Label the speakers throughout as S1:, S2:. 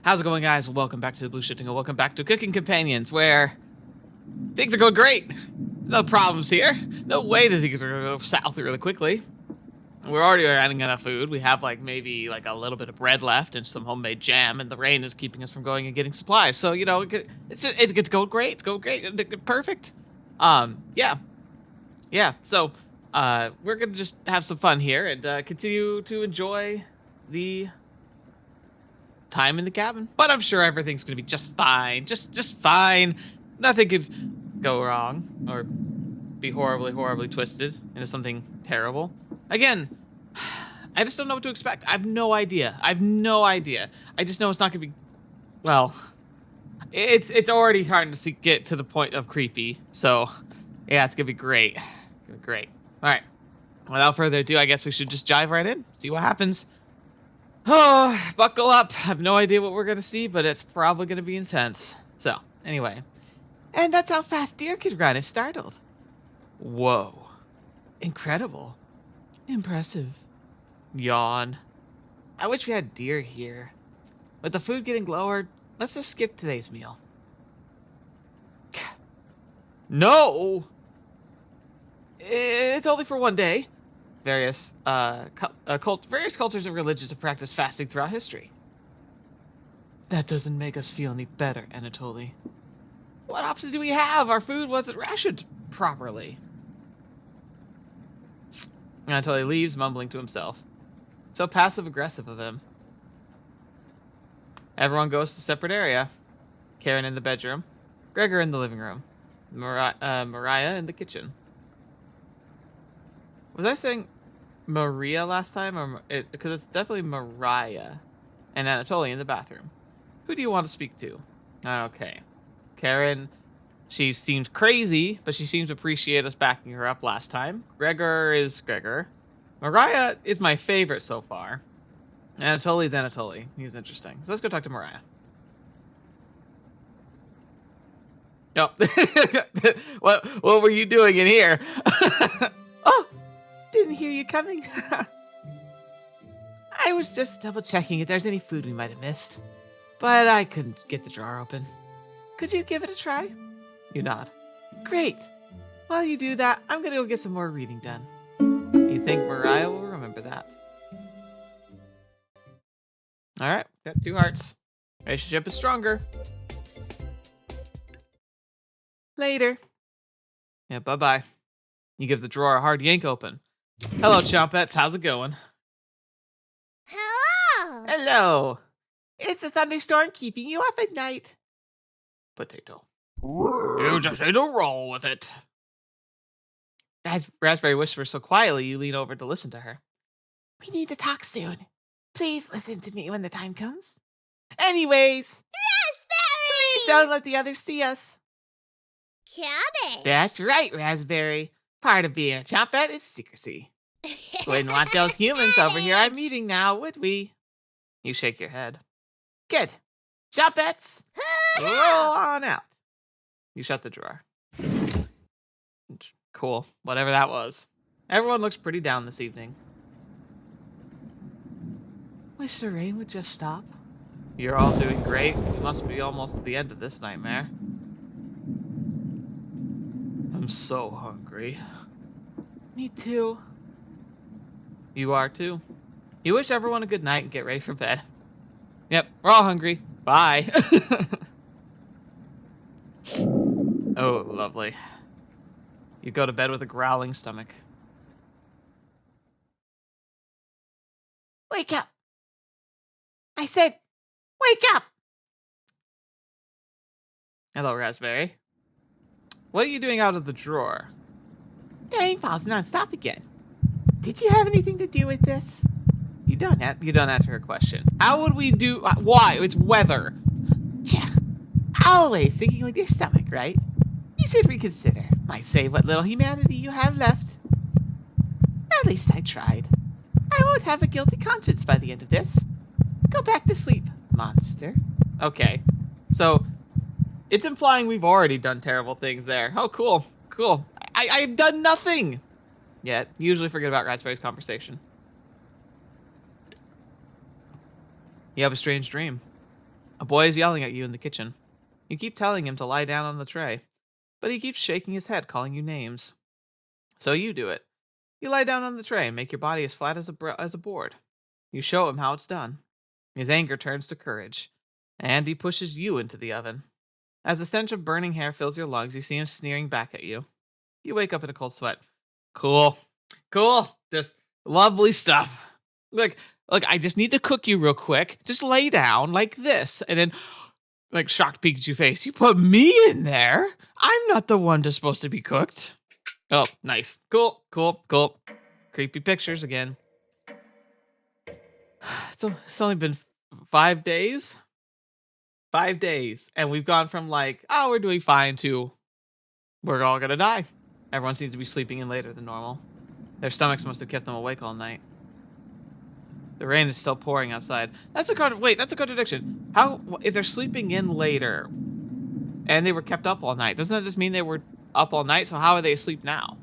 S1: How's it going, guys? Welcome back to the Blue Shifting, and welcome back to Cooking Companions, where things are going great. No problems here. No way that things are going to go south really quickly. We're already running out of food. We have maybe a little bit of bread left and some homemade jam, and the rain is keeping us from going and getting supplies. So it's going great. It's going great. Perfect. Yeah. So we're gonna just have some fun here and continue to enjoy the time in the cabin. But I'm sure everything's gonna be just fine. Just fine. Nothing could go wrong or be horribly twisted into something terrible. Again, I just don't know what to expect. I have no idea. I just know it's not gonna be, well, it's already starting to get to the point of creepy. So yeah, it's gonna be great. Great. All right. Without further ado, I guess we should just dive right in. See what happens. Oh, buckle up. I have no idea what we're going to see, but it's probably going to be intense. So, anyway. And that's how fast deer could run if startled. Whoa. Incredible. Impressive. Yawn. I wish we had deer here. With the food getting lower, let's just skip today's meal. No! It's only for one day. Various cultures and religions have practiced fasting throughout history. That doesn't make us feel any better, Anatoly. What options do we have? Our food wasn't rationed properly. Anatoly leaves, mumbling to himself. So passive-aggressive of him. Everyone goes to a separate area. Karen in the bedroom. Gregor in the living room. Mariah in the kitchen. Was I saying Maria last time? Because it's definitely Mariah and Anatoly in the bathroom. Who do you want to speak to? Okay. Karen, she seems crazy, but she seems to appreciate us backing her up last time. Gregor is Gregor. Mariah is my favorite so far. Anatoly is Anatoly. He's interesting. So let's go talk to Mariah. Oh. What were you doing in here? Oh! Didn't hear you coming. I was just double checking if there's any food we might have missed. But I couldn't get the drawer open. Could you give it a try? You nod. Great. While you do that, I'm gonna go get some more reading done. You think Mariah will remember that? Alright, got 2 hearts. Relationship is stronger. Later. Yeah, bye-bye. You give the drawer a hard yank open. Hello, Chompets. How's it going?
S2: Hello!
S1: Hello! Is the thunderstorm keeping you up at night? Potato. You just need to roll with it. As Raspberry whispers so quietly, you lean over to listen to her. We need to talk soon. Please listen to me when the time comes. Anyways.
S2: Raspberry!
S1: Please don't let the others see us.
S2: Cabbage!
S1: That's right, Raspberry. Part of being a Chompet is secrecy. Wouldn't want those humans over here I'm meeting now, would we? You shake your head. Good. Chompets, roll on out. You shut the drawer. Cool. Whatever that was. Everyone looks pretty down this evening. Wish the rain would just stop. You're all doing great. We must be almost at the end of this nightmare. I'm so hungry. Me too. You are too. You wish everyone a good night and get ready for bed. Yep, we're all hungry. Bye. Oh, lovely. You go to bed with a growling stomach. Wake up. I said, wake up. Hello, Raspberry. What are you doing out of the drawer? The rain falls nonstop again. Did you have anything to do with this? You don't answer her question. How would we do? Why? It's weather. Tja, always thinking with your stomach, right? You should reconsider. Might save what little humanity you have left. At least I tried. I won't have a guilty conscience by the end of this. Go back to sleep, monster. Okay, so it's implying we've already done terrible things there. Oh, cool. I've done nothing. Yet, usually forget about Raspberry's conversation. You have a strange dream. A boy is yelling at you in the kitchen. You keep telling him to lie down on the tray, but he keeps shaking his head, calling you names. So you do it. You lie down on the tray and make your body as flat as a board. You show him how it's done. His anger turns to courage, and he pushes you into the oven. As the stench of burning hair fills your lungs, you see him sneering back at you. You wake up in a cold sweat. Cool. Just lovely stuff. Look, I just need to cook you real quick. Just lay down like this. And then, like, shocked Pikachu face. You put me in there? I'm not the one that's supposed to be cooked. Oh, nice. Cool. Creepy pictures again. It's only been 5 days. 5 days. And we've gone from like, oh, we're doing fine to we're all gonna die. Everyone seems to be sleeping in later than normal. Their stomachs must have kept them awake all night. The rain is still pouring outside. That's a contradiction. How, if they're sleeping in later and they were kept up all night, doesn't that just mean they were up all night? So how are they asleep now?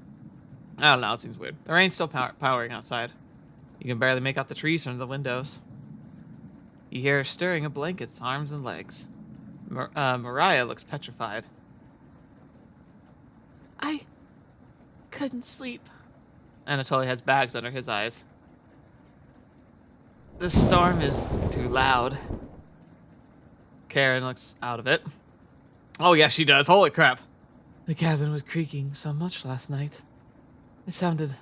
S1: I don't know, it seems weird. The rain's still powering outside. You can barely make out the trees from the windows. You hear a stirring of blankets, arms, and legs. Mariah looks petrified. I couldn't sleep. Anatoly has bags under his eyes. The storm is too loud. Karen looks out of it. Oh, yeah, she does. Holy crap. The cabin was creaking so much last night. It sounded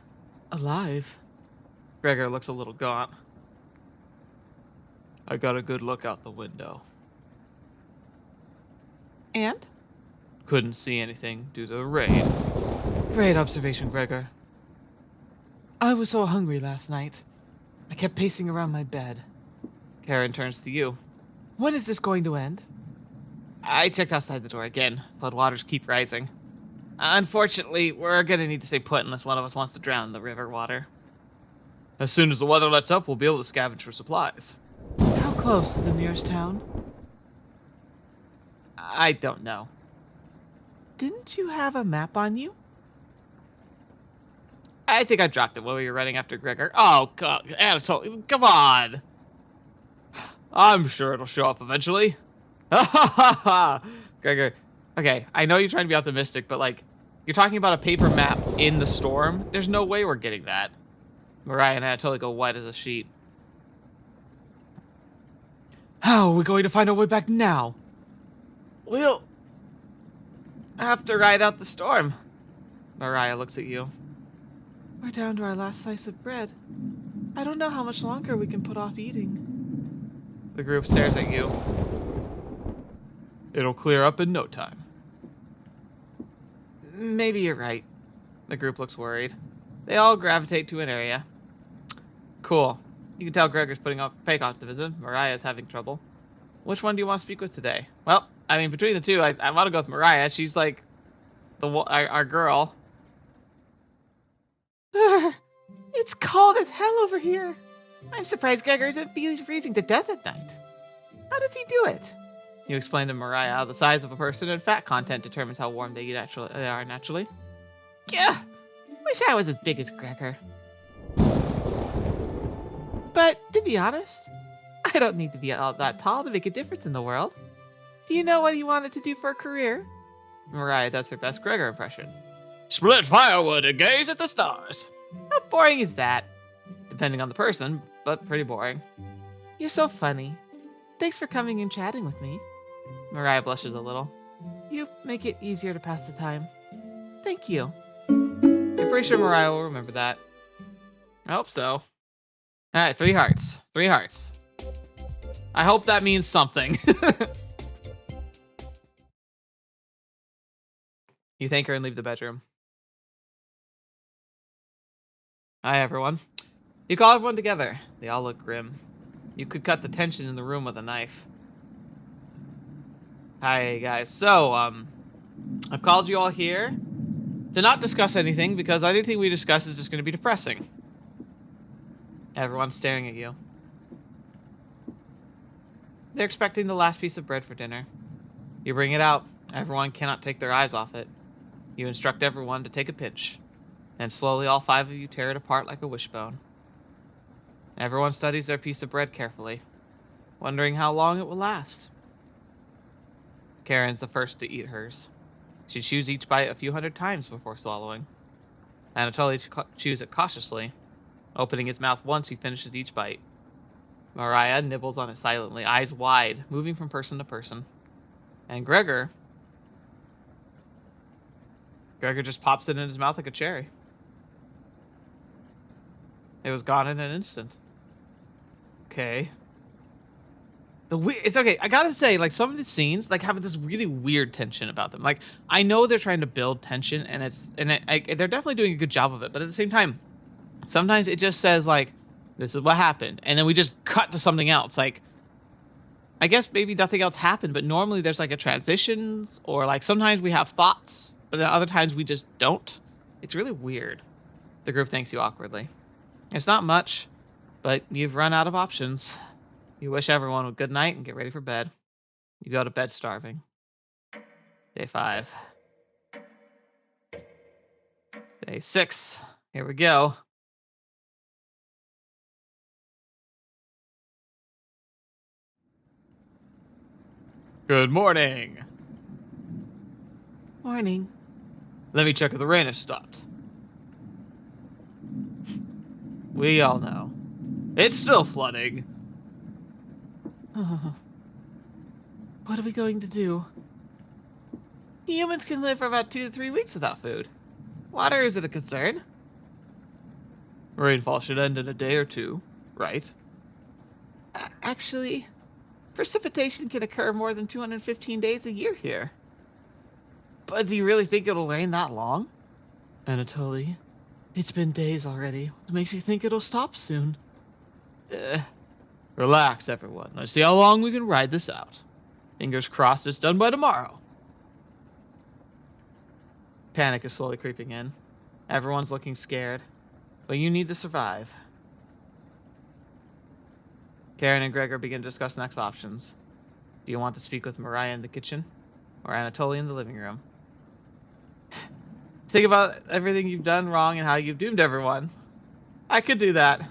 S1: alive. Gregor looks a little gaunt. I got a good look out the window. And? Couldn't see anything due to the rain. Great observation, Gregor. I was so hungry last night. I kept pacing around my bed. Karen turns to you. When is this going to end? I checked outside the door again. Floodwaters keep rising. Unfortunately, we're gonna need to stay put unless one of us wants to drown in the river water. As soon as the weather lets up, we'll be able to scavenge for supplies. How close is the nearest town? I don't know. Didn't you have a map on you? I think I dropped it while we were running after Gregor. Oh, God, Anatoly, come on. I'm sure it'll show up eventually. Ha ha ha ha! Gregor, okay, I know you're trying to be optimistic, but like, you're talking about a paper map in the storm? There's no way we're getting that. Mariah and Anatoly go white as a sheet. How are we going to find our way back now? We'll have to ride out the storm. Mariah looks at you. We're down to our last slice of bread. I don't know how much longer we can put off eating. The group stares at you. It'll clear up in no time. Maybe you're right. The group looks worried. They all gravitate to an area. Cool. You can tell Gregor's putting up fake optimism. Mariah's having trouble. Which one do you want to speak with today? Well, I mean, between the two, I want to go with Mariah. She's like our girl. It's cold as hell over here. I'm surprised Gregor isn't freezing to death at night. How does he do it? You explain to Mariah how the size of a person and fat content determines how warm they are naturally. Yeah, wish I was as big as Gregor. But to be honest, I don't need to be all that tall to make a difference in the world. Do you know what he wanted to do for a career? Mariah does her best Gregor impression. Split firewood and gaze at the stars. How boring is that? Depending on the person, but pretty boring. You're so funny. Thanks for coming and chatting with me. Mariah blushes a little. You make it easier to pass the time. Thank you. I'm pretty sure Mariah will remember that. I hope so. Alright, 3 hearts. 3 hearts. I hope that means something. You thank her and leave the bedroom. Hi, everyone. You call everyone together. They all look grim. You could cut the tension in the room with a knife. Hi, guys. So, I've called you all here to not discuss anything because anything we discuss is just going to be depressing. Everyone's staring at you. They're expecting the last piece of bread for dinner. You bring it out. Everyone cannot take their eyes off it. You instruct everyone to take a pinch. And slowly all 5 of you tear it apart like a wishbone. Everyone studies their piece of bread carefully, wondering how long it will last. Karen's the first to eat hers. She chews each bite a few hundred times before swallowing. Anatoly chews it cautiously, opening his mouth once he finishes each bite. Mariah nibbles on it silently, eyes wide, moving from person to person. And Gregor just pops it in his mouth like a cherry. It was gone in an instant. Okay. It's okay. I gotta say, like, some of the scenes like have this really weird tension about them. Like, I know they're trying to build tension, and they're definitely doing a good job of it. But at the same time, sometimes it just says like, "This is what happened," and then we just cut to something else. Like, I guess maybe nothing else happened, but normally there's like a transitions, or like sometimes we have thoughts, but then other times we just don't. It's really weird. The group thanks you awkwardly. It's not much, but you've run out of options. You wish everyone a good night and get ready for bed. You go to bed starving. Day 5. Day 6. Here we go. Good morning. Morning. Let me check if the rain has stopped. We all know. It's still flooding. What are we going to do? Humans can live for about 2 to 3 weeks without food. Water isn't a concern. Rainfall should end in a day or two, right? Actually, precipitation can occur more than 215 days a year here. But do you really think it'll rain that long? Anatoly, it's been days already. What makes you think it'll stop soon? Relax, everyone. Let's see how long we can ride this out. Fingers crossed it's done by tomorrow. Panic is slowly creeping in. Everyone's looking scared. But you need to survive. Karen and Gregor begin to discuss next options. Do you want to speak with Mariah in the kitchen? Or Anatoly in the living room? Think about everything you've done wrong and how you've doomed everyone. I could do that.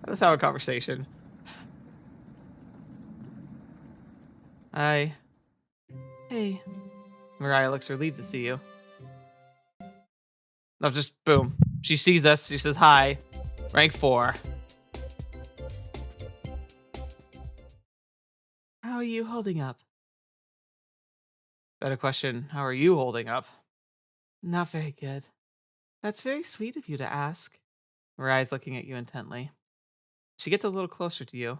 S1: Let's have a conversation. Hi. Hey. Mariah looks relieved to see you. No, just boom. She sees us. She says hi. Rank 4. How are you holding up? Better question, how are you holding up? Not very good. That's very sweet of you to ask. Mariah's looking at you intently. She gets a little closer to you.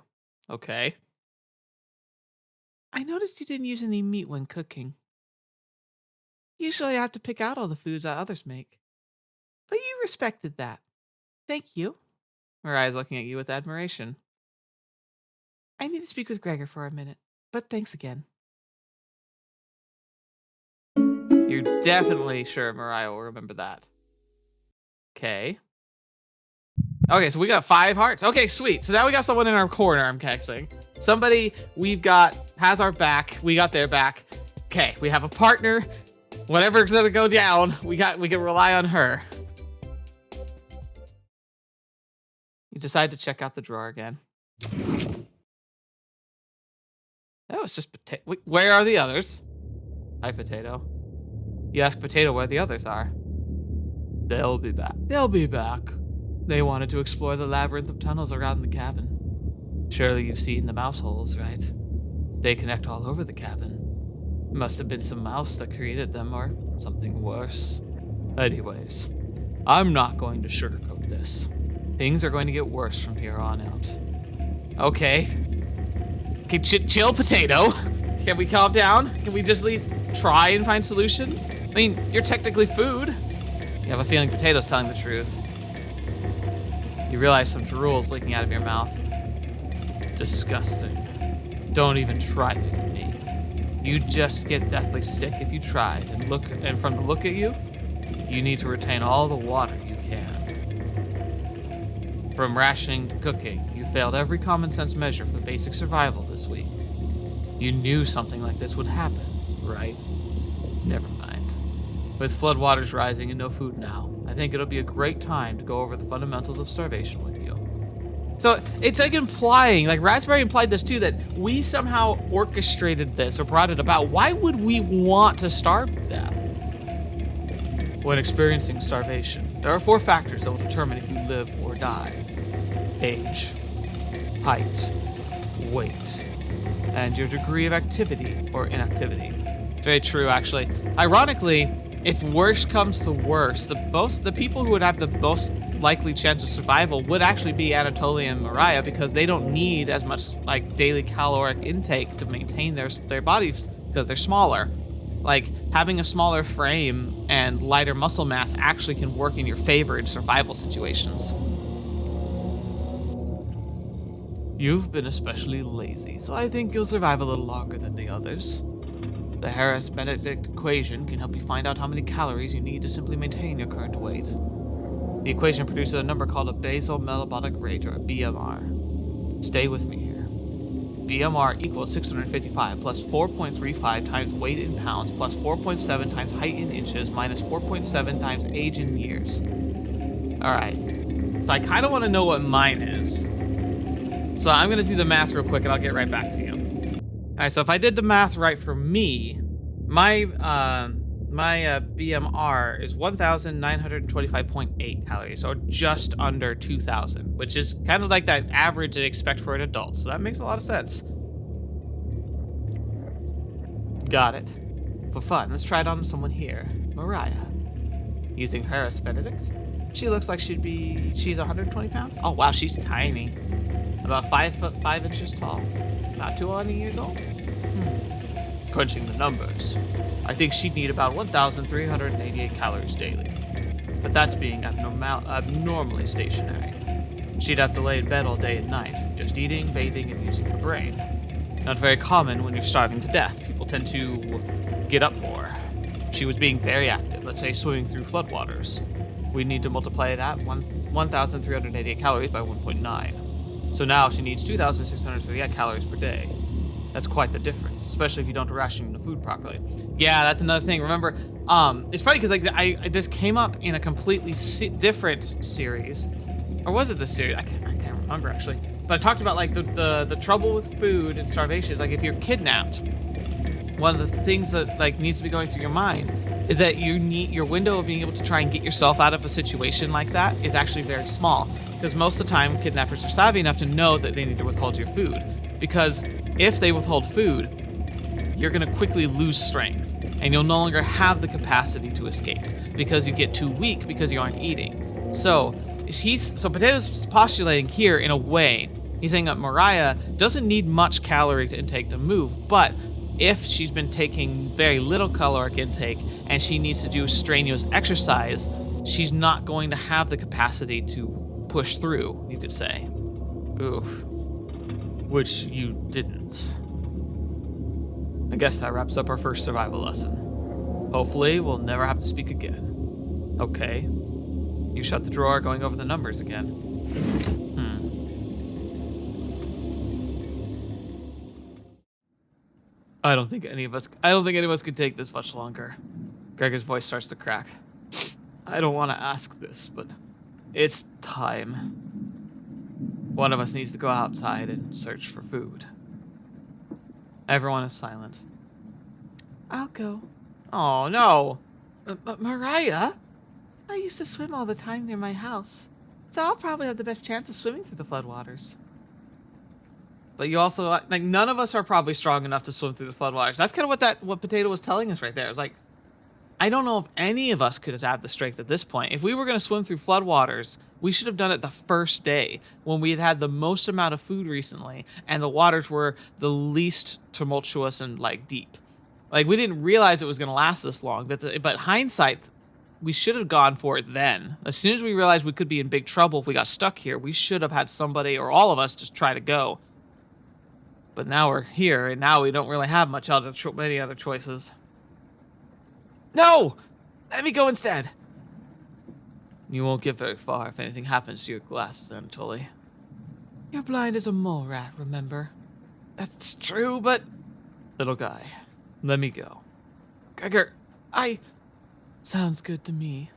S1: Okay. I noticed you didn't use any meat when cooking. Usually I have to pick out all the foods that others make. But you respected that. Thank you. Mariah's looking at you with admiration. I need to speak with Gregor for a minute, but thanks again. You're definitely sure Mariah will remember that. Okay. Okay, so we got 5 hearts. Okay, sweet. So now we got someone in our corner, I'm guessing. Somebody we've got has our back. We got their back. Okay, we have a partner. Whatever's gonna go down, we can rely on her. You decide to check out the drawer again. Oh, it's just potato. Where are the others? Hi, Potato. You ask Potato where the others are. They'll be back. They'll be back. They wanted to explore the labyrinth of tunnels around the cabin. Surely you've seen the mouse holes, right? They connect all over the cabin. Must have been some mouse that created them, or something worse. Anyways, I'm not going to sugarcoat this. Things are going to get worse from here on out. Okay. Okay, chill, Potato. Can we calm down? Can we just at least try and find solutions? I mean, you're technically food. You have a feeling Potato's telling the truth. You realize some drool's leaking out of your mouth. Disgusting. Don't even try to eat me. You'd just get deathly sick if you tried, and from the look at you, you need to retain all the water you can. From rationing to cooking, you failed every common sense measure for basic survival this week. You knew something like this would happen, right? Never mind. With floodwaters rising and no food now, I think it'll be a great time to go over the fundamentals of starvation with you. So it's like implying, like Raspberry implied this too, that we somehow orchestrated this or brought it about. Why would we want to starve to death? When experiencing starvation, there are 4 factors that will determine if you live or die: age, height, weight, and your degree of activity or inactivity. Very true, actually. Ironically, if worst comes to worst, the people who would have the most likely chance of survival would actually be Anatolia and Mariah, because they don't need as much like daily caloric intake to maintain their bodies because they're smaller. Like, having a smaller frame and lighter muscle mass actually can work in your favor in survival situations. You've been especially lazy, so I think you'll survive a little longer than the others. The Harris-Benedict equation can help you find out how many calories you need to simply maintain your current weight. The equation produces a number called a basal metabolic rate, or a BMR. Stay with me here. BMR equals 655 plus 4.35 times weight in pounds plus 4.7 times height in inches minus 4.7 times age in years. Alright, so I kind of want to know what mine is. So I'm going to do the math real quick and I'll get right back to you. Alright, so if I did the math right for me, my BMR is 1,925.8 calories, or just under 2,000, which is kind of like that average you'd expect for an adult, so that makes a lot of sense. Got it. For fun, let's try it on someone here. Mariah. Using Harris-Benedict, she looks like she's 120 pounds? Oh wow, she's tiny. About 5 foot 5 inches tall. Not 200 years old? Crunching the numbers, I think she'd need about 1,388 calories daily. But that's being abnormally stationary. She'd have to lay in bed all day and night, just eating, bathing, and using her brain. Not very common when you're starving to death. People tend to get up more. She was being very active, let's say swimming through floodwaters. We'd need to multiply that 1,388 calories by 1.9. So now she needs 2,638 calories per day. That's quite the difference, especially if you don't ration the food properly. Yeah, that's another thing. Remember, it's funny because like this came up in a completely different series, or was it this series? I can't remember actually. But I talked about like the trouble with food and starvation. Is like if you're kidnapped, one of the things that like needs to be going through your mind is that your window of being able to try and get yourself out of a situation like that is actually very small, because most of the time kidnappers are savvy enough to know that they need to withhold your food, because if they withhold food, you're going to quickly lose strength, and you'll no longer have the capacity to escape because you get too weak because you aren't eating. So Potato's postulating here in a way, he's saying that Mariah doesn't need much calorie intake to move, but if she's been taking very little caloric intake and she needs to do strenuous exercise, she's not going to have the capacity to push through, you could say. Oof. Which you didn't. I guess that wraps up our first survival lesson. Hopefully, we'll never have to speak again. Okay. You shut the drawer, going over the numbers again. I don't think any of us could take this much longer. Gregor's voice starts to crack. I don't want to ask this, but it's time. One of us needs to go outside and search for food. Everyone is silent. I'll go. Oh, no. Mariah? I used to swim all the time near my house, so I'll probably have the best chance of swimming through the floodwaters. But you also, like, none of us are probably strong enough to swim through the floodwaters. That's kind of what Potato was telling us right there. It's like, I don't know if any of us could have the strength at this point. If we were going to swim through floodwaters, we should have done it the first day when we had the most amount of food recently and the waters were the least tumultuous and like deep. Like, we didn't realize it was going to last this long, but hindsight, we should have gone for it then. As soon as we realized we could be in big trouble if we got stuck here, we should have had somebody or all of us just try to go. But now we're here, and now we don't really have many other choices. No! Let me go instead. You won't get very far if anything happens to your glasses, Anatoly. You're blind as a mole rat, remember? That's true, but... Little guy, let me go. Gregor, Sounds good to me.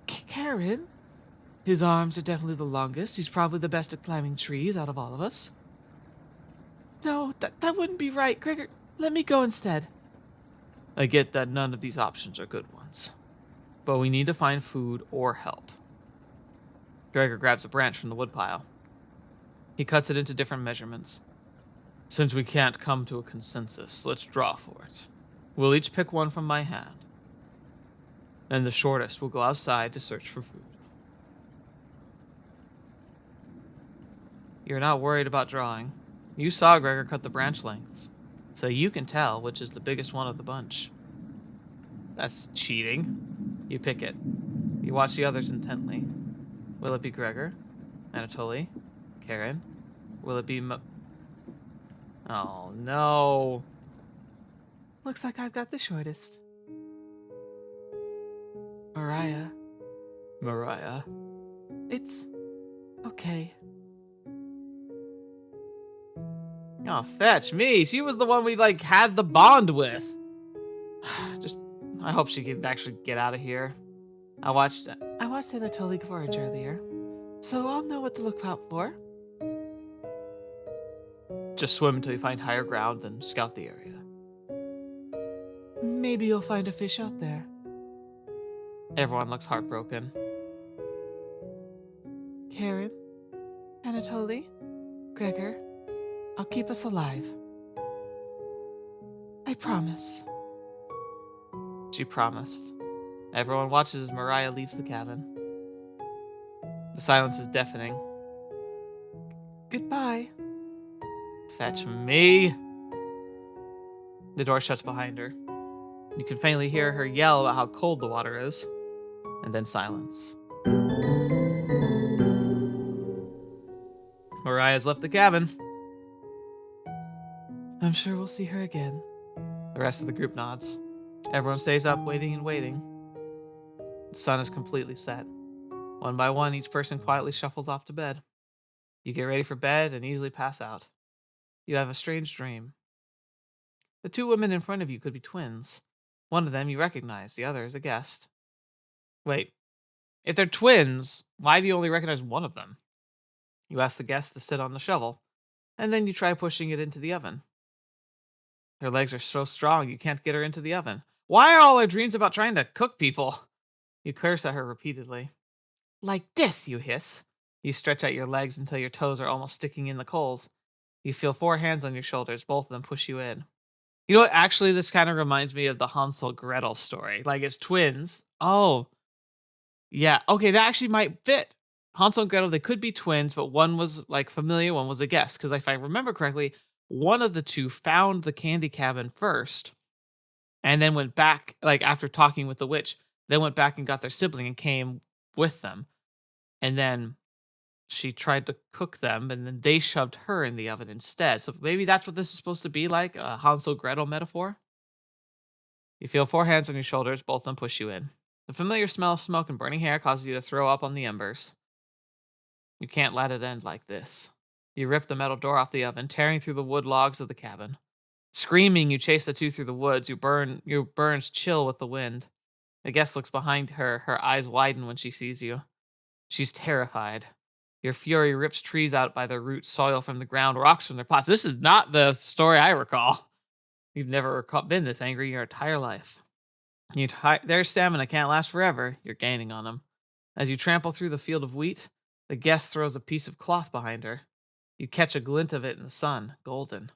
S1: Karen? His arms are definitely the longest. He's probably the best at climbing trees out of all of us. No, that wouldn't be right. Gregor, let me go instead. I get that none of these options are good ones. But we need to find food or help. Gregor grabs a branch from the woodpile. He cuts it into different measurements. Since we can't come to a consensus, let's draw for it. We'll each pick one from my hand. And the shortest will go outside to search for food. You're not worried about drawing. You saw Gregor cut the branch lengths, so you can tell which is the biggest one of the bunch. That's cheating. You pick it. You watch the others intently. Will it be Gregor? Anatoly? Karen? Will it be Oh, no. Looks like I've got the shortest. Mariah. It's okay. Oh, fetch me. She was the one we, had the bond with. I hope she can actually get out of here. I watched Anatoly forage earlier, so I'll know what to look out for. Just swim until you find higher ground, then scout the area. Maybe you'll find a fish out there. Everyone looks heartbroken. Karen, Anatoly, Gregor, I'll keep us alive. I promise. She promised. Everyone watches as Mariah leaves the cabin. The silence is deafening. Goodbye. Fetch me. The door shuts behind her. You can faintly hear her yell about how cold the water is, and then silence. Mariah's left the cabin. I'm sure we'll see her again. The rest of the group nods. Everyone stays up, waiting and waiting. The sun is completely set. One by one, each person quietly shuffles off to bed. You get ready for bed and easily pass out. You have a strange dream. The two women in front of you could be twins. One of them you recognize, the other is a guest. Wait, if they're twins, why do you only recognize one of them? You ask the guest to sit on the shovel, and then you try pushing it into the oven. Her legs are so strong you can't get her into the oven. Why are all our dreams about trying to cook people? You curse at her repeatedly. Like this, you hiss. You stretch out your legs until your toes are almost sticking in the coals. You feel 4 hands on your shoulders, both of them push you in. You know what? Actually, this kind of reminds me of the Hansel Gretel story. Like, it's twins. Oh, yeah. Okay, that actually might fit. Hansel and Gretel, they could be twins, but one was familiar, one was a guest. Because if I remember correctly, one of the two found the candy cabin first, and then went back, after talking with the witch, then went back and got their sibling and came with them. And then she tried to cook them, and then they shoved her in the oven instead. So maybe that's what this is supposed to be like, a Hansel Gretel metaphor. You feel 4 hands on your shoulders, both of them push you in. The familiar smell of smoke and burning hair causes you to throw up on the embers. You can't let it end like this. You rip the metal door off the oven, tearing through the wood logs of the cabin. Screaming, you chase the two through the woods. Your burns chill with the wind. The guest looks behind her, her eyes widen when she sees you. She's terrified. Your fury rips trees out by their roots, soil from the ground, rocks from their pots. This is not the story I recall. You've never been this angry in your entire life. Their stamina can't last forever. You're gaining on them. As you trample through the field of wheat, the guest throws a piece of cloth behind her. You catch a glint of it in the sun, golden.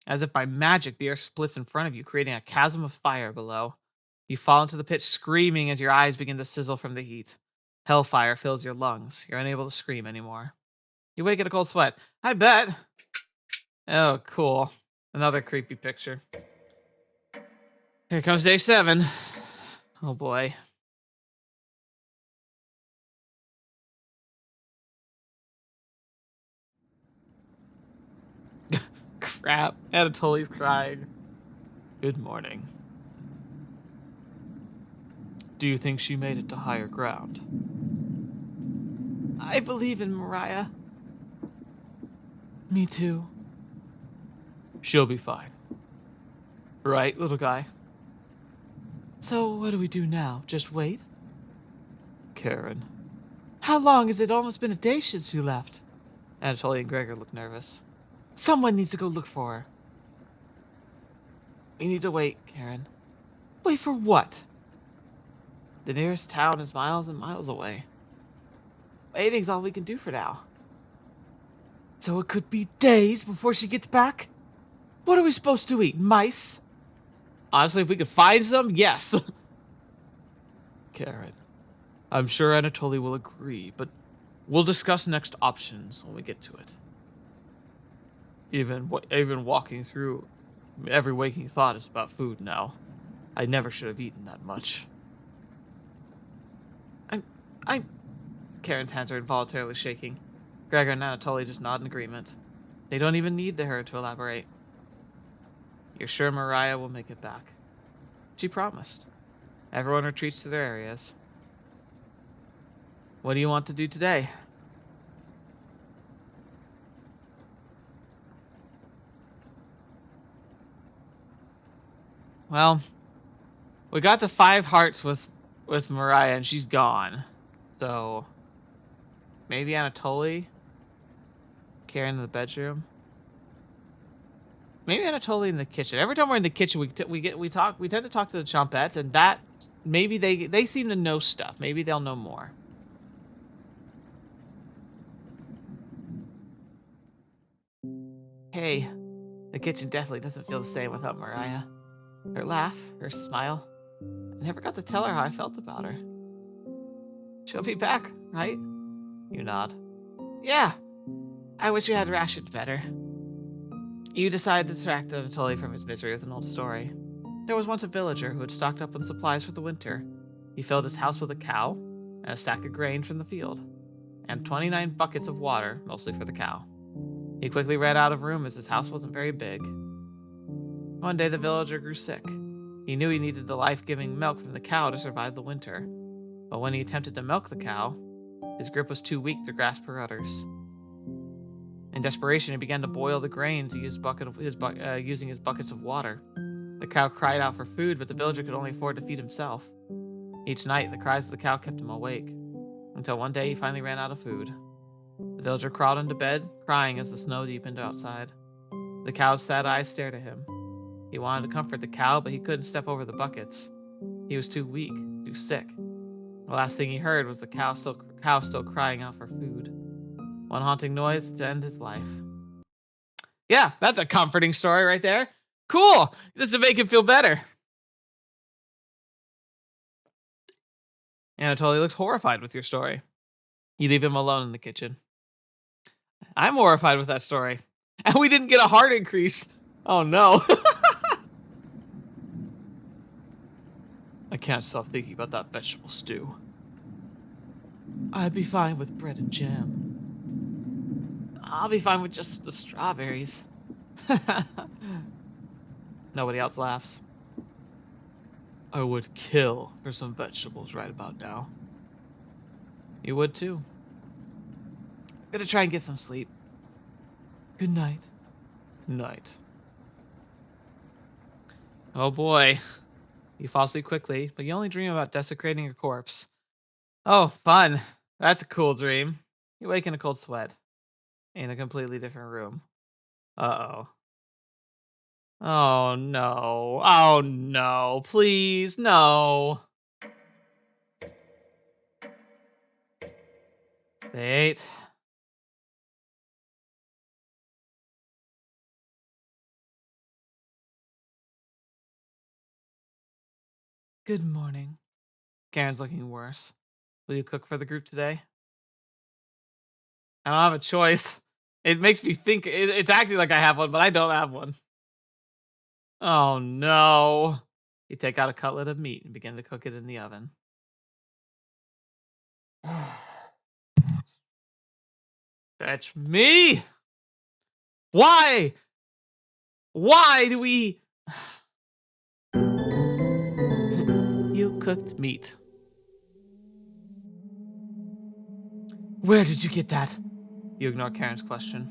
S1: As if by magic, the earth splits in front of you, creating a chasm of fire below. You fall into the pit screaming as your eyes begin to sizzle from the heat. Hellfire fills your lungs. You're unable to scream anymore. You wake in a cold sweat. I bet. Oh, cool. Another creepy picture. Here comes day 7. Oh boy. Crap. Anatoly's crying. Good morning. Do you think she made it to higher ground? I believe in Mariah. Me too. She'll be fine. Right, little guy? So what do we do now? Just wait? Karen, How long has it almost been a day since you left? Anatoly and Gregor look nervous. Someone needs to go look for her. We need to wait, Karen. Wait for what? The nearest town is miles and miles away. Waiting's all we can do for now. So it could be days before she gets back? What are we supposed to eat, mice? Honestly, if we could find some, yes. Karen, I'm sure Anatoly will agree, but we'll discuss next options when we get to it. Even walking through every waking thought is about food now. I never should have eaten that much. I'm... Karen's hands are involuntarily shaking. Gregor and Anatoly just nod in agreement. They don't even need her to elaborate. You're sure Mariah will make it back? She promised. Everyone retreats to their areas. What do you want to do today? Well, we got to 5 hearts with Mariah and she's gone. So maybe Anatoly, Karen in the bedroom. Maybe Anatoly in the kitchen. Every time we're in the kitchen, we tend to talk to the Chompettes, and that maybe they seem to know stuff. Maybe they'll know more. Hey, the kitchen definitely doesn't feel the same without Mariah. Her laugh, her smile. I never got to tell her how I felt about her. She'll be back, right? You nod. Yeah. I wish you had rationed better. You decide to distract Anatoly from his misery with an old story. There was once a villager who had stocked up on supplies for the winter. He filled his house with a cow and a sack of grain from the field, and 29 buckets of water, mostly for the cow. He quickly ran out of room as his house wasn't very big. One day the villager grew sick. He knew he needed the life-giving milk from the cow to survive the winter, but when he attempted to milk the cow, his grip was too weak to grasp her udders. In desperation, he began to boil the grain to using his buckets of water. The cow cried out for food, but the villager could only afford to feed himself. Each night, the cries of the cow kept him awake, until one day he finally ran out of food. The villager crawled into bed, crying as the snow deepened outside. The cow's sad eyes stared at him. He wanted to comfort the cow, but he couldn't step over the buckets. He was too weak, too sick. The last thing he heard was the cow still crying out for food. One haunting noise to end his life. Yeah, that's a comforting story right there. Cool. This will make him feel better. Anatoly looks horrified with your story. You leave him alone in the kitchen. I'm horrified with that story. And we didn't get a heart increase. Oh no. I can't stop thinking about that vegetable stew. I'd be fine with bread and jam. I'll be fine with just the strawberries. Nobody else laughs. I would kill for some vegetables right about now. You would too. I'm gonna try and get some sleep. Good night. Night. Oh boy. You fall asleep quickly, but you only dream about desecrating a corpse. Oh, fun. That's a cool dream. You wake in a cold sweat. In a completely different room. Uh-oh. Oh no. Oh no. Please, no. Wait. Good morning. Karen's looking worse. Will you cook for the group today? I don't have a choice. It makes me think it's acting like I have one, but I don't have one. Oh no. You take out a cutlet of meat and begin to cook it in the oven. That's me. Why? Why do we... You cooked meat. Where did you get that? You ignore Karen's question.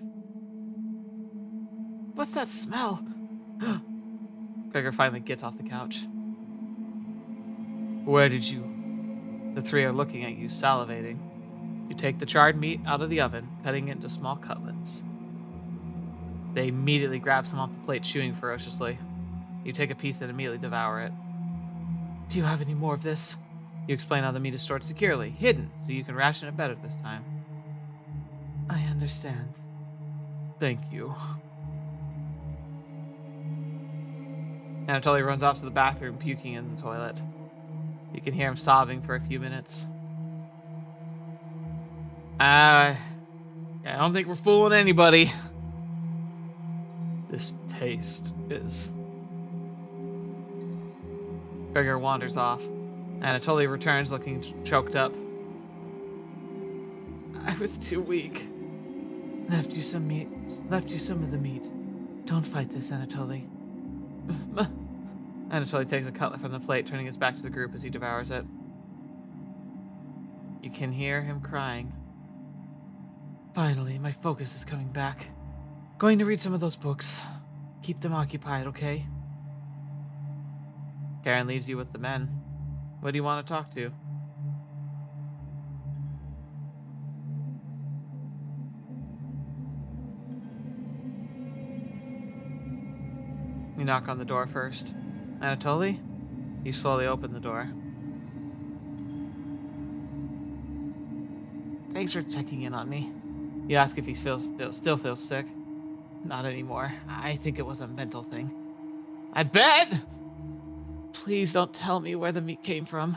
S1: What's that smell? Gregor finally gets off the couch. Where did you? The three are looking at you, salivating. You take the charred meat out of the oven, cutting it into small cutlets. They immediately grab some off the plate, chewing ferociously. You take a piece and immediately devour it. Do you have any more of this? You explain how the meat is stored securely, hidden, so you can ration it better this time. I understand. Thank you. Anatoly runs off to the bathroom, puking in the toilet. You can hear him sobbing for a few minutes. I don't think we're fooling anybody. This taste is... Gregor wanders off. Anatoly returns looking choked up. I was too weak. Left you some meat. Left you some of the meat. Don't fight this, Anatoly. Anatoly takes a cutlet from the plate, turning his back to the group as he devours it. You can hear him crying. Finally, my focus is coming back. Going to read some of those books. Keep them occupied, okay? Karen leaves you with the men. What do you want to talk to? You knock on the door first. Anatoly? You slowly open the door. Thanks for checking in on me. You ask if he still feels sick. Not anymore. I think it was a mental thing. I bet! Please don't tell me where the meat came from.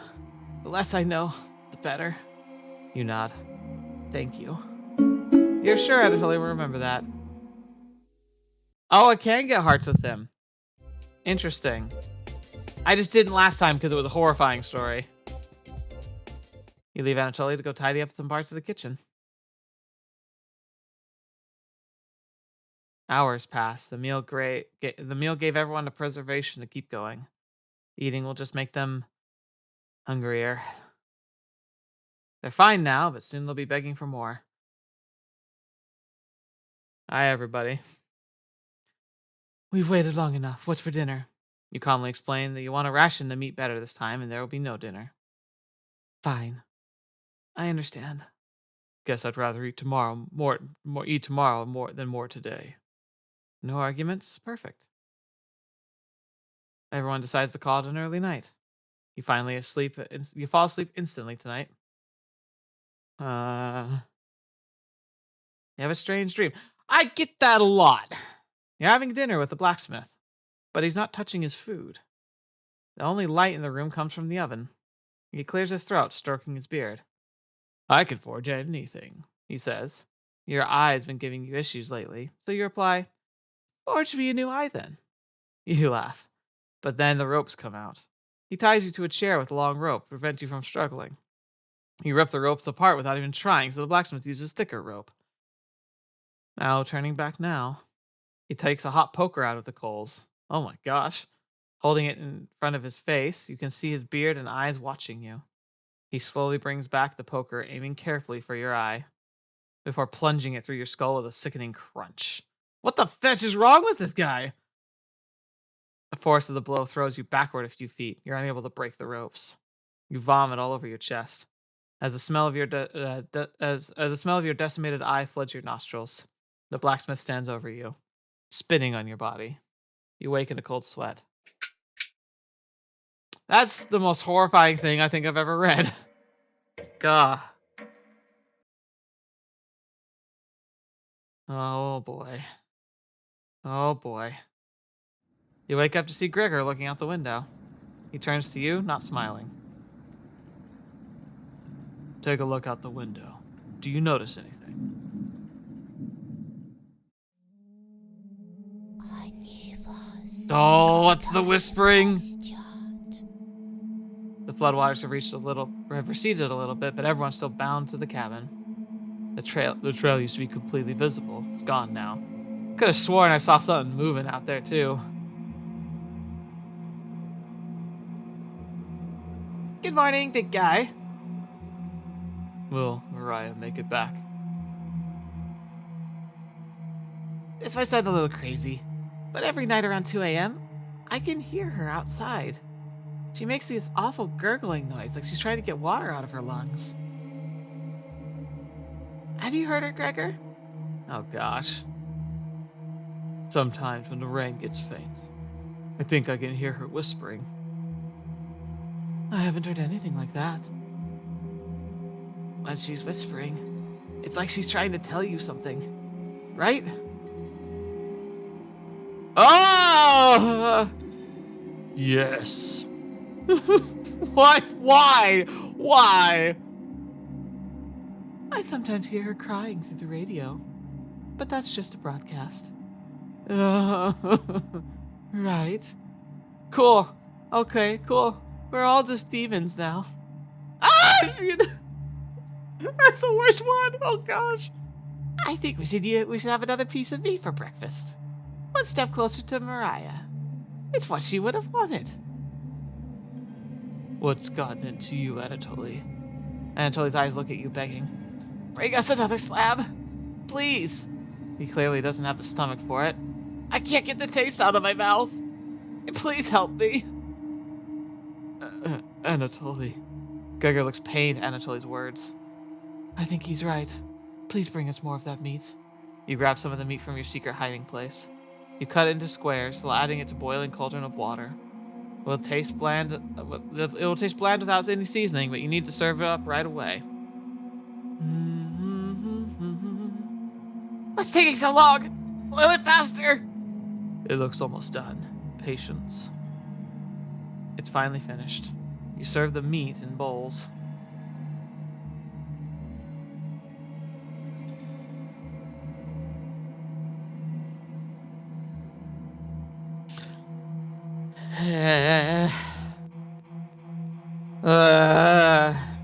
S1: The less I know, the better. You nod. Thank you. You're sure Anatoly will remember that? Oh, I can get hearts with him. Interesting. I just didn't last time because it was a horrifying story. You leave Anatoly to go tidy up some parts of the kitchen. Hours pass. The meal gave everyone the preservation to keep going. Eating will just make them hungrier. They're fine now, but soon they'll be begging for more. Hi, everybody. We've waited long enough. What's for dinner? You calmly explain that you want to ration the meat better this time, and there will be no dinner. Fine. I understand. Guess I'd rather eat tomorrow more than more today. No arguments? Perfect. Everyone decides to call it an early night. You fall asleep instantly tonight. You have a strange dream. I get that a lot. You're having dinner with the blacksmith, but he's not touching his food. The only light in the room comes from the oven. He clears his throat, stroking his beard. I can forge anything, he says. Your eye's been giving you issues lately, so you reply, forge me a new eye then. You laugh, but then the ropes come out. He ties you to a chair with a long rope to prevent you from struggling. You rip the ropes apart without even trying, so the blacksmith uses thicker rope. Turning back now. He takes a hot poker out of the coals. Oh my gosh. Holding it in front of his face, you can see his beard and eyes watching you. He slowly brings back the poker, aiming carefully for your eye, before plunging it through your skull with a sickening crunch. What the fetch is wrong with this guy? The force of the blow throws you backward a few feet. You're unable to break the ropes. You vomit all over your chest. As the smell of your decimated eye floods your nostrils, the blacksmith stands over you, spitting on your body. You wake in a cold sweat. That's the most horrifying thing I think I've ever read. Gah. Oh boy. Oh boy. You wake up to see Gregor looking out the window. He turns to you, not smiling. Take a look out the window. Do you notice anything? Oh, what's the whispering? The floodwaters have receded a little bit, but everyone's still bound to the cabin. The trail used to be completely visible. It's gone now. Could have sworn I saw something moving out there too. Good morning, big guy. Will Mariah make it back? This might sound a little crazy, but every night around 2 a.m., I can hear her outside. She makes this awful gurgling noise like she's trying to get water out of her lungs. Have you heard her, Gregor? Oh, gosh. Sometimes when the rain gets faint, I think I can hear her whispering. I haven't heard anything like that. When she's whispering, it's like she's trying to tell you something, right? Oh! Yes. What? Why? Why? I sometimes hear her crying through the radio, but that's just a broadcast. Right. Cool. Okay, cool. We're all just demons now. Ah! That's the worst one. Oh gosh. I think we should have another piece of meat for breakfast. One step closer to Mariah. It's what she would have wanted. What's gotten into you, Anatoly? Anatoly's eyes look at you, begging. Bring us another slab, please. He clearly doesn't have the stomach for it. I can't get the taste out of my mouth. Please help me. Anatoly. Gregor looks pained at Anatoly's words. I think he's right. Please bring us more of that meat. You grab some of the meat from your secret hiding place. You cut it into squares, adding it to boiling cauldron of water. It will taste bland without any seasoning, but you need to serve it up right away. What's taking so long? Boil it faster! It looks almost done. Patience. It's finally finished. You serve the meat in bowls.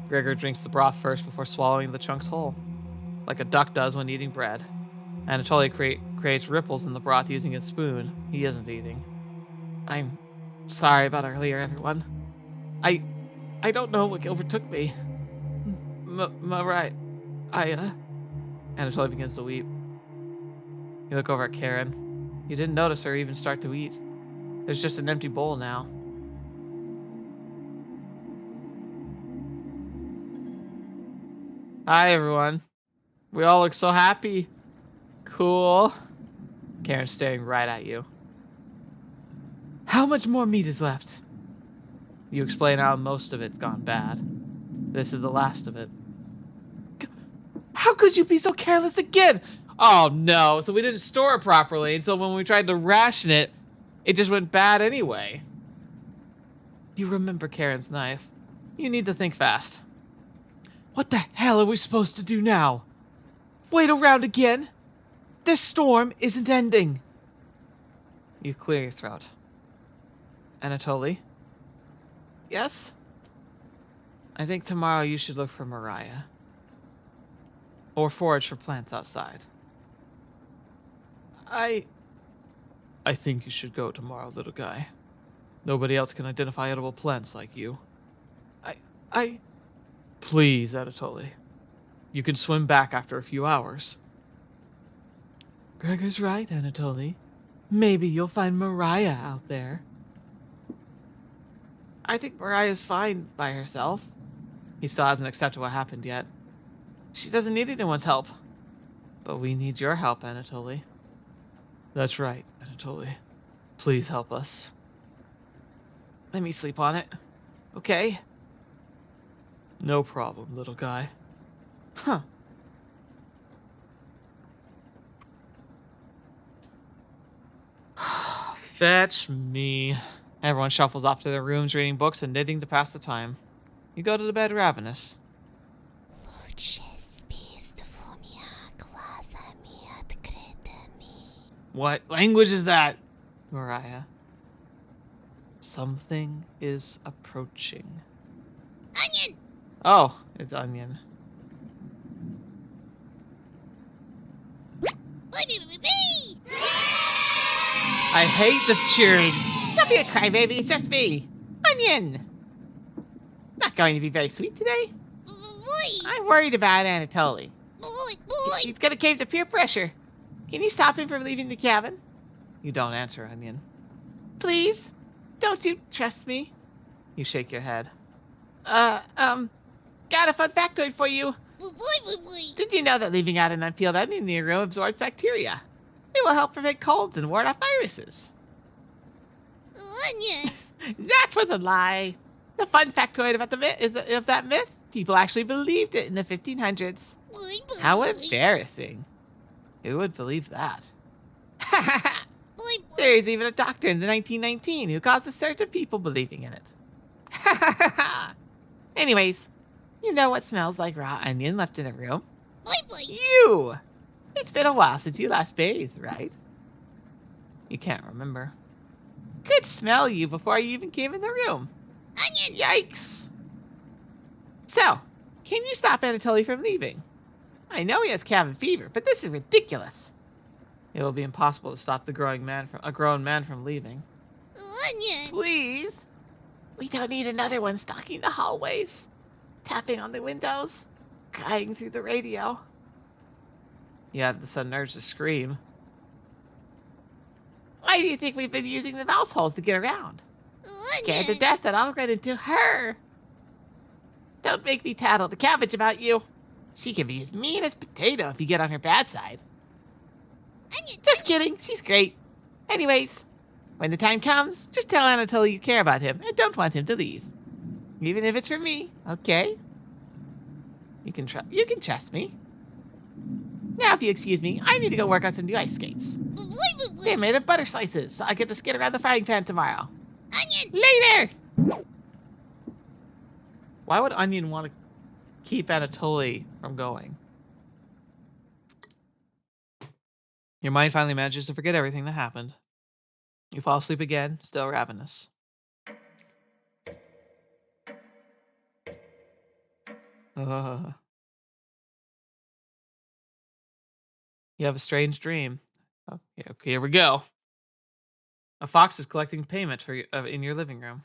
S1: Gregor drinks the broth first before swallowing the chunks whole, like a duck does when eating bread. Anatoly creates ripples in the broth using his spoon. He isn't eating. I'm sorry about earlier, everyone. I don't know what overtook me. Right. Anatoly begins to weep. You look over at Karen. You didn't notice her even start to eat. There's just an empty bowl now. Hi, everyone. We all look so happy. Cool. Karen's staring right at you. How much more meat is left? You explain how most of it's gone bad. This is the last of it. How could you be so careless again? Oh no, so we didn't store it properly, and so when we tried to ration it, it just went bad anyway. You remember Karen's knife. You need to think fast. What the hell are we supposed to do now? Wait around again? This storm isn't ending. You clear your throat. Anatoly? Yes? I think tomorrow you should look for Mariah. Or forage for plants outside. I think you should go tomorrow, little guy. Nobody else can identify edible plants like you. Please, Anatoly. You can swim back after a few hours. Gregor's right, Anatoly. Maybe you'll find Mariah out there. I think Mariah's fine by herself. He still hasn't accepted what happened yet. She doesn't need anyone's help. But we need your help, Anatoly. That's right, Anatoly. Please help us. Let me sleep on it. Okay? No problem, little guy. Huh. Fetch me. Everyone shuffles off to their rooms, reading books and knitting to pass the time. You go to the bed ravenous. What language is that? Mariah. Something is approaching.
S2: Onion!
S1: Oh, it's onion. I hate the cheering. Don't be a crybaby, it's just me. Onion! Not going to be very sweet today. I'm worried about Anatoly. He's gonna cave to peer pressure. Can you stop him from leaving the cabin? You don't answer, Onion. Please? Don't you trust me? You shake your head. Got a fun factoid for you. Did you know that leaving out an unpeeled onion in your room absorbs bacteria? It will help prevent colds and ward off viruses.
S2: Onion.
S1: That was a lie. The fun factoid about the myth is of that myth, people actually believed it in the 1500s. How embarrassing. Who would believe that? There's even a doctor in the 1919 who caused a surge of people believing in it. Anyways, you know what smells like raw onion left in a room? You! It's been a while since you last bathed, right? You can't remember. Could smell you before you even came in the room.
S2: Onion.
S1: Yikes! So, can you stop Anatoly from leaving? I know he has cabin fever, but this is ridiculous. It will be impossible to stop a grown man from leaving.
S2: Onion.
S1: Please? We don't need another one stalking the hallways, tapping on the windows, crying through the radio. You have the sudden urge to scream. Why do you think we've been using the mouse holes to get around? Scared to death that I'll run into her. Don't make me tattle the cabbage about you. She can be as mean as potato if you get on her bad side. Just kidding, she's great. Anyways, when the time comes, just tell Anatoly you care about him and don't want him to leave. Even if it's for me, okay? You can trust me. Now, if you excuse me, I need to go work on some new ice skates. They're made of butter slices, so I get to skid around the frying pan tomorrow.
S2: Onion.
S1: Later! Why would Onion want to keep Anatoly from going? Your mind finally manages to forget everything that happened. You fall asleep again, still ravenous. You have a strange dream. Oh, yeah, okay, here we go. A fox is collecting payment in your living room.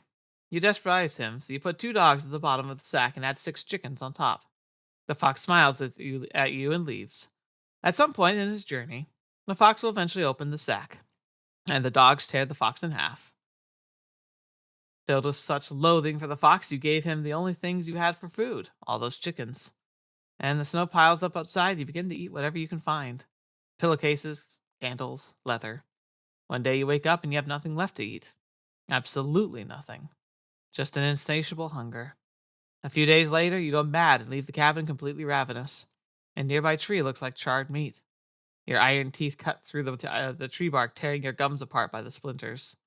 S1: You despise him, so you put 2 dogs at the bottom of the sack and add 6 chickens on top. The fox smiles at you and leaves. At some point in his journey, the fox will eventually open the sack, and the dogs tear the fox in half. Filled with such loathing for the fox, you gave him the only things you had for food, all those chickens. And the snow piles up outside, you begin to eat whatever you can find. Pillowcases, candles, leather. One day you wake up and you have nothing left to eat. Absolutely nothing. Just an insatiable hunger. A few days later, you go mad and leave the cabin completely ravenous. A nearby tree looks like charred meat. Your iron teeth cut through the tree bark, tearing your gums apart by the splinters.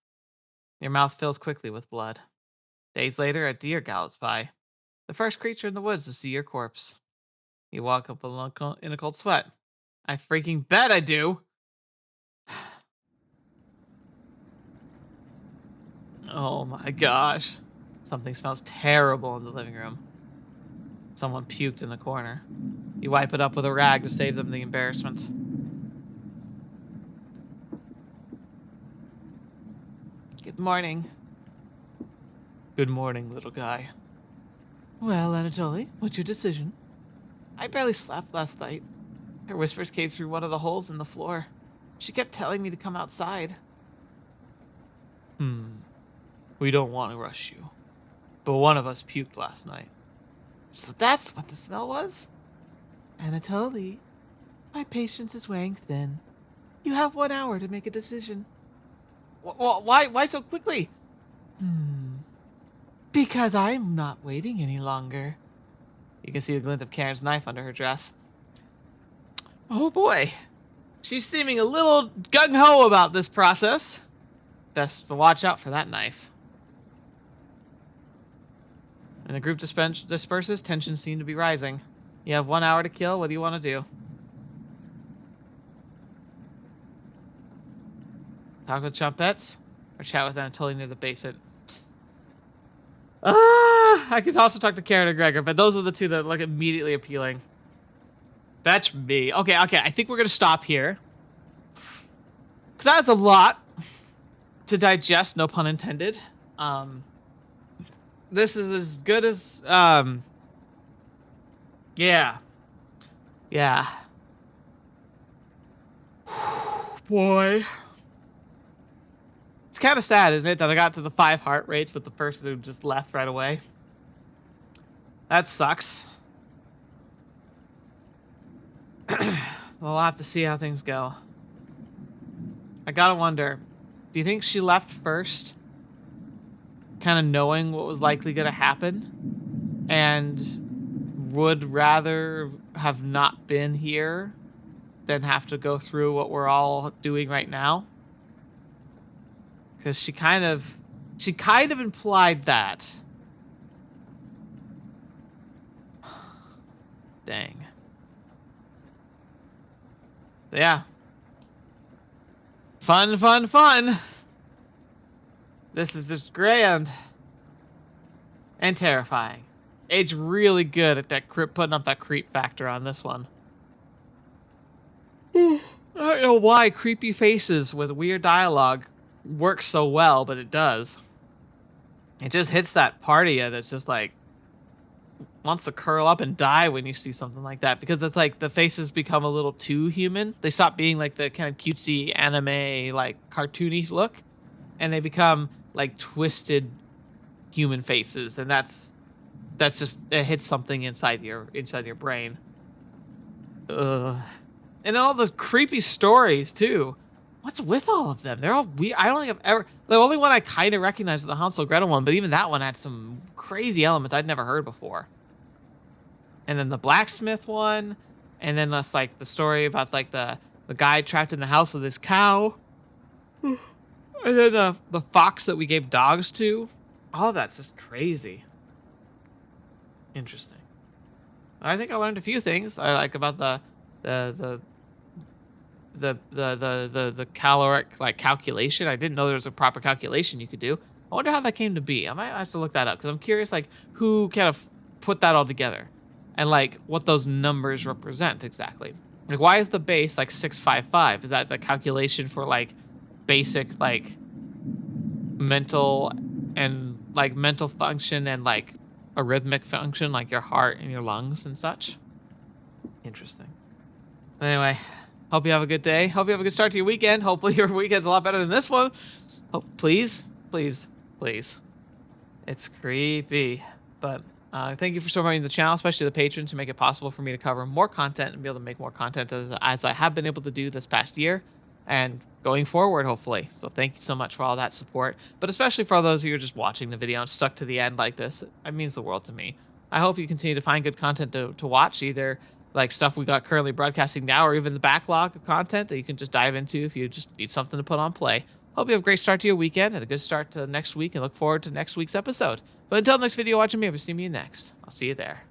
S1: Your mouth fills quickly with blood. Days later, a deer gallops by. The first creature in the woods to see your corpse. You walk up in a cold sweat. I freaking bet I do! Oh my gosh. Something smells terrible in the living room. Someone puked in the corner. You wipe it up with a rag to save them the embarrassment. Good morning. Good morning, little guy. Well, Anatoly, what's your decision? I barely slept last night. Her whispers came through one of the holes in the floor. She kept telling me to come outside. We don't want to rush you, but one of us puked last night. So that's what the smell was? Anatoly, my patience is wearing thin. You have 1 hour to make a decision. Why so quickly? Because I'm not waiting any longer. You can see the glint of Karen's knife under her dress. Oh boy. She's seeming a little gung-ho about this process. Best to watch out for that knife. When the group disperses, tensions seem to be rising. You have 1 hour to kill. What do you want to do? Talk with Chumpets? Or chat with Anatoly near the basement? I could also talk to Karen and Gregor, but those are the two that look immediately appealing. That's me. Okay, I think we're going to stop here. Because that was a lot to digest, no pun intended. This is as good as, yeah. Boy. It's kind of sad, isn't it, that I got to the 5 heart rates, but the person who just left right away. That sucks. We'll have to see how things go. I gotta wonder, do you think she left first, kind of knowing what was likely gonna happen, and would rather have not been here than have to go through what we're all doing right now? Because she kind of implied that. Dang. Yeah. Fun, fun, fun. This is just grand and terrifying. It's really good at that putting up that creep factor on this one. I don't know why creepy faces with weird dialogue works so well, but it does. It just hits that part of you that's just like wants to curl up and die when you see something like that, because it's like the faces become a little too human. They stop being like the kind of cutesy anime, like cartoony look, and they become like twisted human faces, and that's just, it hits something inside your brain. Ugh. And all the creepy stories too. What's with all of them? They're all weird. I don't think I've ever. The only one I kind of recognized was the Hansel Gretel one, but even that one had some crazy elements I'd never heard before. And then the blacksmith one, and then that's like the story about like the guy trapped in the house with his cow, and then the fox that we gave dogs to. All of that's just crazy. Interesting. I think I learned a few things I like about the caloric like calculation. I didn't know there was a proper calculation you could do. I wonder how that came to be. I might have to look that up, because I'm curious like who kind of put that all together, and like what those numbers represent exactly. Like, why is the base like 655? Is that the calculation for like basic like mental function and like a rhythmic function, like your heart and your lungs and such? Interesting. Anyway, hope you have a good day. Hope you have a good start to your weekend. Hopefully your weekend's a lot better than this one. Oh, please, please, please. It's creepy. But thank you for supporting the channel, especially the patrons, to make it possible for me to cover more content and be able to make more content as I have been able to do this past year and going forward, hopefully. So thank you so much for all that support, but especially for all those of you who are just watching the video and stuck to the end like this. It means the world to me. I hope you continue to find good content to watch, either like stuff we got currently broadcasting now, or even the backlog of content that you can just dive into if you just need something to put on play. Hope you have a great start to your weekend and a good start to next week, and look forward to next week's episode. But until next video, watching me, I'll see you next. I'll see you there.